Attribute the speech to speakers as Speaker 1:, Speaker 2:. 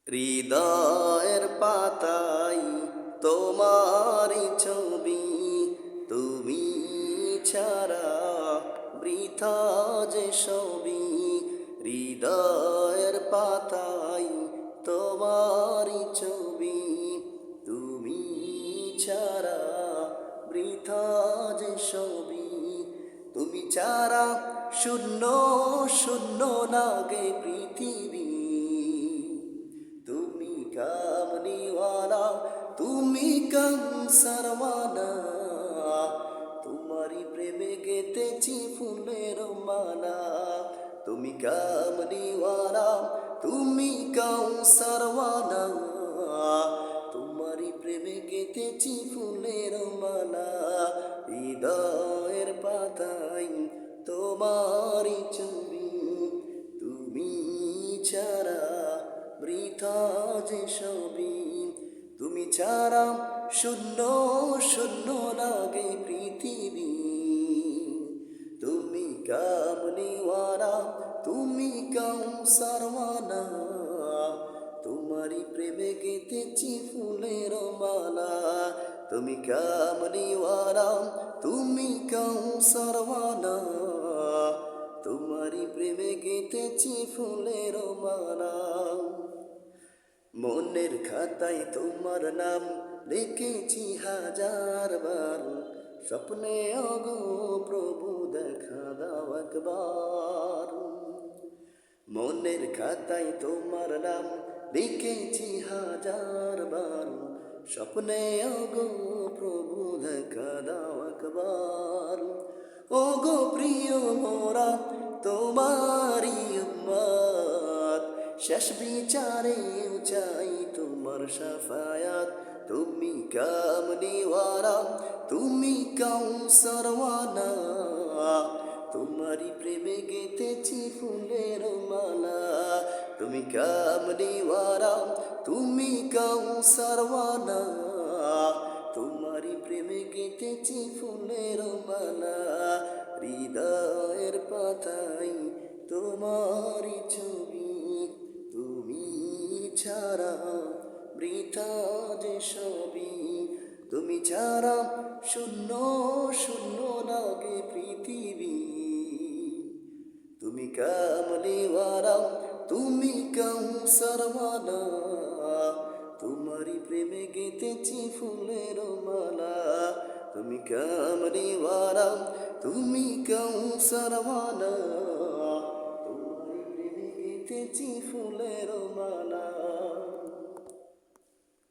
Speaker 1: হৃদয়ের পাতায় তোমারই ছবি, তুমি ছাড়া বৃথা যে সবই। হৃদয়ের পাতায় তোমারই ছবি, তুমি ছাড়া বৃথা যে সবই। তুমি ছাড়া শূন্য শূন্য লাগে পৃথিবী। তুমি কামনিওয়ালা, তুমি কামসারওয়ালা, তোমারই প্রেমে গেতেছি ফুলের মালা। তুমি কামনিওয়ালা, তুমি কামসারওয়ালা, তোমারই প্রেমে গেতেছি ফুলের মালা। হৃদয়ের পাতায় তোমারই ছবি, তুমি ছাড়া বৃথা যে সবই। তুমি ছাড়া শূন্য শূন্য লাগে পৃথিবী। তুমি কামনিওয়ালা, তুমি কামসারওয়ালা, তোমারই প্রেমে গেতেছি ফুলের মালা। তুমি কামনিওয়ালা, তুমি কামসারওয়ালা, তোমারই প্রেমে গেতেছি ফুলের মালা। মনের খাতায় তোমার নাম লিখেছি হাজার বার, স্বপ্নে ওগো প্রভু দেখা দাও একবার। মনের খাতায় তোমার নাম লিখেছি হাজার বার, স্বপ্নে ওগো প্রভু দেখা দাও একবার। ওগো প্রিয় মোরা তোমারি উম্মত, শেষ বিচারে চাই তোমার শাফায়াত। তুমি কামনিওয়ালা, তুমি কাউসারওয়ালা, তোমারই প্রেমে গেতেছি ফুলের মালা। তুমি কামনিওয়ালা, তুমি কাউসারওয়ালা, তোমারই প্রেমে গেতেছি ফুলের মালা। হৃদয়ের পাতায় তোমারই ছবি, তুমি ছাড়া বৃথা যে সবই। তুমি ছাড়া শূন্য শূন্য লাগে পৃথিবী। তুমি কামলিওয়ালা, তুমি কাউসারওয়ালা, তোমারই প্রেমে গেতেছি ফুলের মালা। তুমি কামলিওয়ালা, তুমি কাউসারওয়ালা, তোমারই প্রেমে গেতেছি ফুলের মালা।